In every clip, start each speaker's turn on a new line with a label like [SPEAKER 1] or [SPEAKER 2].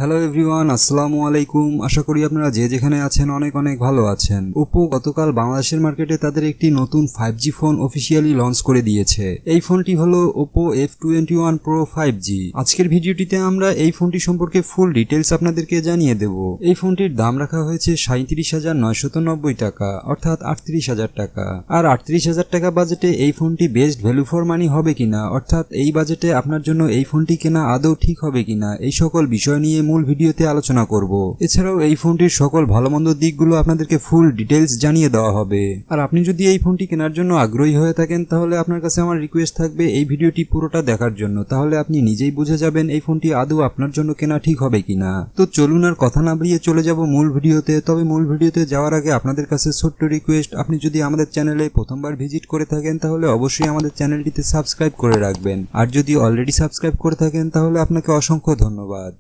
[SPEAKER 1] Hello everyone, আসসালামু আলাইকুম। আশা করি আপনারা যে যেখানে আছেন অনেক অনেক ভালো আছেন। ওপো গতকাল বাংলাদেশের মার্কেটে তাদের একটি নতুন 5G ফোন অফিসিয়ালি লঞ্চ করে দিয়েছে। এই ফোনটি হলো Oppo F21 Pro 5G। আজকের ভিডিওটিতে আমরা এই ফোনটি সম্পর্কে ফুল ডিটেলস আপনাদেরকে জানিয়ে দেব। এই ফোনটির দাম রাখা হয়েছে 37,990 টাকা, অর্থাৎ 38,000 টাকা। আর 38,000 টাকা বাজেটে এই ফোনটি বেস্ট ভ্যালু ফর মানি হবে কিনা, অর্থাৎ এই বাজেটে আপনার জন্য এই ফোনটি কেনা আদৌ ঠিক হবে কিনা, এই সকল বিষয় নিয়ে মূল ভিডিওতে আলোচনা করব। এছাড়াও এই ফোনটির সকল ভালো মন্দ দিকগুলো আপনাদেরকে ফুল ডিটেলস জানিয়ে দেওয়া হবে। আর আপনি যদি এই ফোনটি কেনার জন্য আগ্রহী হয়ে থাকেন তাহলে আপনার কাছে আমার রিকোয়েস্ট থাকবে এই ভিডিওটি পুরোটা দেখার জন্য। তাহলে আপনি নিজেই বুঝে যাবেন এই ফোনটি আদৌ আপনার জন্য কেনা ঠিক হবে কিনা। তো চলুন আর কথা না বাড়িয়ে চলে যাব মূল ভিডিওতে। তবে মূল ভিডিওতে যাওয়ার আগে আপনাদের কাছে ছোট্ট রিকোয়েস্ট, আপনি যদি আমাদের চ্যানেলে প্রথমবার ভিজিট করে থাকেন তাহলে অবশ্যই আমাদের চ্যানেলটিতে সাবস্ক্রাইব করে রাখবেন। আর যদি অলরেডি সাবস্ক্রাইব করে থাকেন তাহলে আপনাকে অসংখ্য ধন্যবাদ।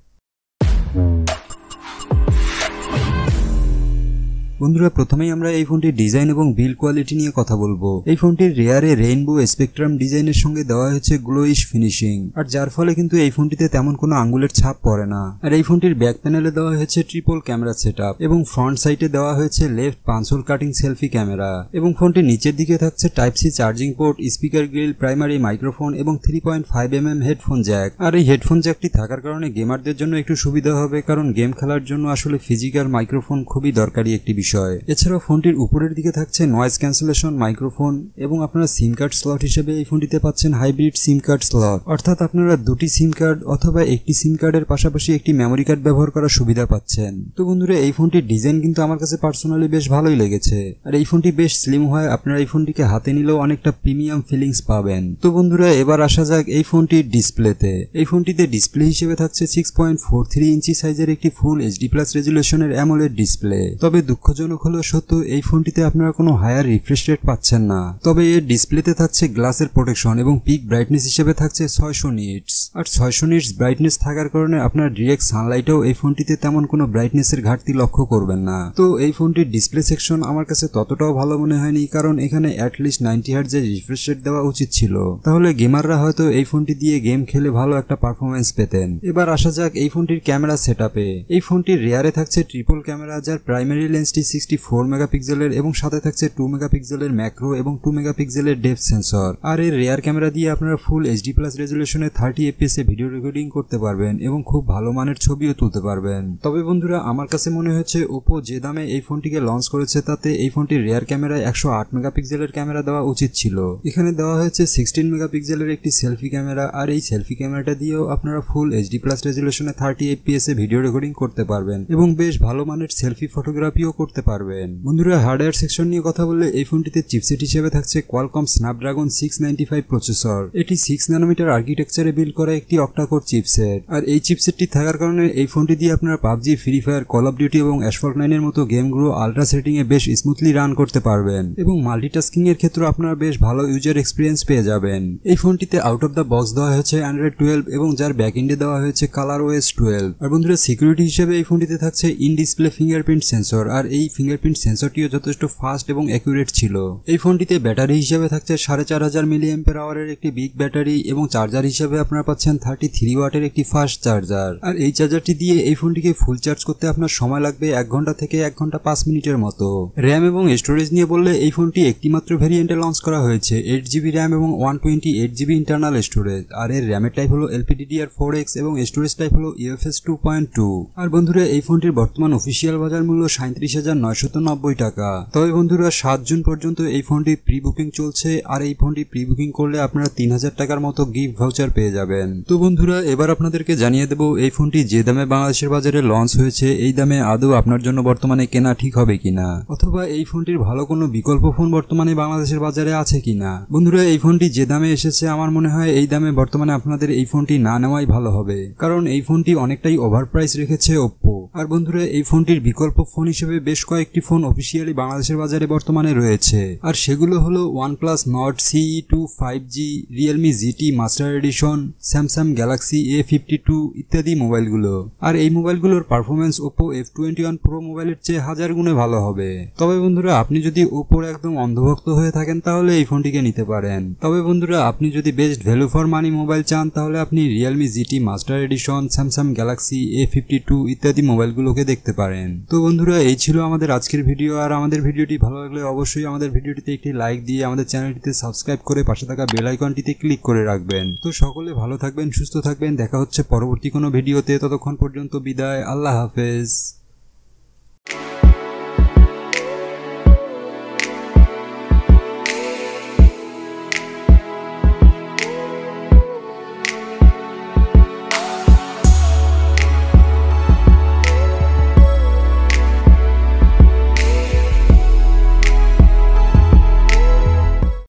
[SPEAKER 1] বন্ধুরা, প্রথমেই আমরা এই ফোনটির ডিজাইন এবং বিল্ড কোয়ালিটি নিয়ে কথা বলবো। এই ফোনটির রেয়ারে রেইনবো স্পেকট্রাম ডিজাইনের সঙ্গে দেওয়া হয়েছে গ্লোইশ ফিনিশিং, আর যার ফলে কিন্তু এই ফোনটিতে তেমন কোনো আঙ্গুলের ছাপ পড়ে না। আর এই ফোনটির ব্যাক প্যানেলে দেওয়া হয়েছে ট্রিপল ক্যামেরা সেটআপ এবং ফ্রন্ট সাইডে দেওয়া হয়েছে লেফট পাঁচ হোল কাটিং সেলফি ক্যামেরা। এবং ফোনটির নিচের দিকে থাকছে type C charging port, speaker grille, primary microphone এবং 3.5mm হেডফোন জ্যাক। আর এই হেডফোন জ্যাকটি থাকার কারণে গেমারদের জন্য একটু সুবিধা হবে, কারণ গেম খেলার জন্য আসলে ফিজিক্যাল মাইক্রোফোন খুবই দরকারি একটি বিষয়। এছাড়াও ফোনটির উপরের দিকে থাকছে নয়েজ ক্যান্সেলেশন মাইক্রোফোন এবং আপনারা সিম কার্ড স্লট হিসেবে এই ফোনটিতে পাচ্ছেন হাইব্রিড সিম কার্ড স্লট, অর্থাৎ আপনারা দুটি সিম কার্ড অথবা একটি সিম কার্ডের পাশাপাশি একটি মেমোরি কার্ড ব্যবহার করার সুবিধা পাচ্ছেন। তো বন্ধুরা, এই ফোনটির ডিজাইন কিন্তু আমার কাছে পার্সোনালি বেশ ভালোই লেগেছে। আর এই ফোনটি বেশ স্লিম হয়, আপনারা এই ফোনটিকে হাতে নিলেও অনেকটা প্রিমিয়াম ফিলিংস পাবেন। তো বন্ধুরা, এবার আসা যাক এই ফোনটির ডিসপ্লেতে। এই ফোনটিতে ডিসপ্লে হিসেবে থাকছে 6.43 ইঞ্চি সাইজের একটি ফুল HD+ রেজুলেশনের অ্যামোলেড ডিসপ্লে। তবে দুঃখজনক হলো সত্য, এই ফোনটিতে আপনারা কোনো হায়ার রিফ্রেশ রেট পাচ্ছেন না। তবে এর ডিসপ্লেতে থাকছে গ্লাসের প্রোটেকশন এবং পিক ব্রাইটনেস হিসেবে থাকছে 600 নিটস। আর 600 নিটস ব্রাইটনেস থাকার কারণে আপনার ডিরেক্ট সানলাইটেও এই ফোনটিতে তেমন কোনো ব্রাইটনেসের ঘাটতি লক্ষ্য করবেন না। তো এই ফোনটির ডিসপ্লে সেকশন আমার কাছে ততটাও ভালো মনে হয়নি, কারণ এখানে অ্যাটলিস্ট 90 হার্টজ এর রিফ্রেশ রেট দেওয়া উচিত ছিল। তাহলে গেমাররা হয়তো এই ফোনটি দিয়ে গেম খেলে ভালো একটা পারফরমেন্স পেতেন। এবার আসা যাক এই ফোনটির ক্যামেরা সেটআপে। এই ফোনটির রেয়ারে থাকছে ট্রিপল ক্যামেরা, যার প্রাইমারি লেন্সটি 64 মেগাপিক্সেলের এবং সাথে থাকছে 2 মেগাপিক্সেলের ম্যাক্রো এবং 2 মেগাপিক্সেলের ডেপথ সেন্সর। আর এর রেয়ার ক্যামেরা দিয়ে আপনারা ফুল HD+ রেজুলেশনে 30 fps এ ভিডিও রেকর্ডিং করতে পারবেন এবং খুব ভালো মানের ছবিও তুলতে পারবেন। তবে বন্ধুরা, আমার কাছে মনে হয়েছে ওপো যে দামে এই ফোনটিকে লঞ্চ করেছে তাতে এই ফোনটির রেয়ার ক্যামেরায় 108 মেগাপিক্সেলের ক্যামেরা দেওয়া উচিত ছিল। এখানে দেওয়া হয়েছে 16 মেগাপিক্সেলের একটি সেলফি ক্যামেরা, আর এই সেলফি ক্যামেরাটা দিয়েও আপনারা ফুল HD+ রেজুলেশনে 30 fps এ ভিডিও রেকর্ডিং করতে পারবেন এবং বেশ ভালো মানের সেলফি ফটোগ্রাফিও করতে পারবেন। বন্ধুরা, হার্ডওয়্যার সেকশন নিয়ে কথা বললে এই ফোনটিতে চিপসেট হিসেবে থাকছে কোয়ালকম স্ন্যাপড্রাগন 695 প্রসেসর। এটি 6 ন্যানোমিটার আর্কিটেকচারে বিল্ড করা একটি অক্টাকোর চিপসেট। আর এই চিপসেটটি থাকার কারণে এই ফোনটি দিয়ে আপনারা PUBG, free fire, call of duty এবং অ্যাসফল্ট 9 এর মতো গেমগুলো আলট্রা সেটিং এ বেশ স্মুথলি রান করতে পারবেন এবং মাল্টিটাস্কিং এর ক্ষেত্রে আপনারা বেশ ভালো ইউজার এক্সপিরিয়েন্স পেয়ে যাবেন। এই ফোনটিতে আউট অফ দ্য বক্স দেওয়া হয়েছে Android 12 এবং যার ব্যাকএন্ডে দেওয়া হয়েছে ColorOS 12। আর বন্ধুরা, সিকিউরিটি হিসেবে এই ফোনটিতে থাকছে ইন ডিসপ্লে ফিঙ্গারপ্রিন্ট সেন্সর, আর এই ফিঙ্গারপ্রিন্ট সেন্সরটিও যথেষ্ট ফাস্ট এবং অ্যাকুরেট ছিল। এই ফোনটিতে ব্যাটারি হিসেবে থাকছে 4500 mAh এর একটি বিগ ব্যাটারি এবং চার্জার হিসেবে আপনারা পাচ্ছেন 33 ওয়াটের একটি ফাস্ট চার্জার। আর এই চার্জারটি দিয়ে এই ফোনটিকে ফুল চার্জ করতে আপনার সময় লাগবে 1 ঘন্টা থেকে 1 ঘন্টা 5 মিনিটের মতো। র্যাম এবং স্টোরেজ নিয়ে বললে এই ফোনটি একটিমাত্র ভেরিয়েন্টে লঞ্চ করা হয়েছে, 8GB র্যাম এবং 128GB ইন্টারনাল স্টোরেজ। আর এর র্যামের টাইপ হলো LPDDR4X এবং স্টোরেজ টাইপ হলো UFS 2.2। আর বন্ধুরা, এই ফোনটির বর্তমান অফিসিয়াল বাজার মূল্য 37,990 টাকা। তবে বন্ধুরা, 7 জুন পর্যন্ত এই ফোনটি প্রি বুকিং চলছে, আর এই ফোনটি প্রি বুকিং করলে আপনারা 3000 টাকার মতো গিফট ভাউচার পেয়ে যাবেন। তো বন্ধুরা, এবার আপনাদেরকে জানিয়ে দেব এই ফোনটি যে দামে বাংলাদেশের বাজারে লঞ্চ হয়েছে এই দামে আদৌ আপনার জন্য বর্তমানে কেনা ঠিক হবে কিনা, অথবা এই ফোনটির ভালো কোনো বিকল্প ফোন বর্তমানে বাংলাদেশের বাজারে আছে কিনা। বন্ধুরা, এই ফোনটি যে দামে এসেছে আমার মনে হয় এই দামে বর্তমানে আপনাদের এই ফোনটি না নেওয়াই ভালো হবে, কারণ এই ফোনটি অনেকটাই ওভার প্রাইস রেখেছে ওপ্পো। আর বন্ধুরা এই ফোনটির বিকল্প ফোন হিসেবে বেশ কয়েকটি ফোন অফিসিয়ালি বাংলাদেশের বাজারে বর্তমানে রয়েছে, আর সেগুলো হলো OnePlus Nord CE2 5G, Realme GT master edition, Samsung Galaxy A52 ইত্যাদি মোবাইলগুলো। আর এই মোবাইলগুলোর পারফরমেন্স Oppo F21 Pro মোবাইলের চেয়ে হাজার গুণে ভালো হবে। তবে বন্ধুরা আপনি যদি Oppoর একদম অন্ধভক্ত হয়ে থাকেন তাহলে এই ফোনটিকে নিতে পারেন। তবে বন্ধুরা আপনি যদি best value for money mobile চান তাহলে আপনি Realme GT master edition, Samsung Galaxy A52 ইত্যাদি মোবাইলগুলোকে দেখতে পারেন। তো বন্ধুরা এই ছিল আমাদের আজকের ভিডিও। আর আমাদের ভিডিওটি ভালো লাগলে অবশ্যই আমাদের ভিডিওটিতে একটি লাইক দিয়ে আমাদের চ্যানেলটিতে সাবস্ক্রাইব করে পাশে থাকা বেল আইকনটিতে ক্লিক করে রাখবেন। তো সকলে ভালো থাকবেন, সুস্থ থাকবেন, দেখা হচ্ছে পরবর্তী কোনো ভিডিওতে। ততক্ষণ পর্যন্ত বিদায়, আল্লাহ হাফেজ।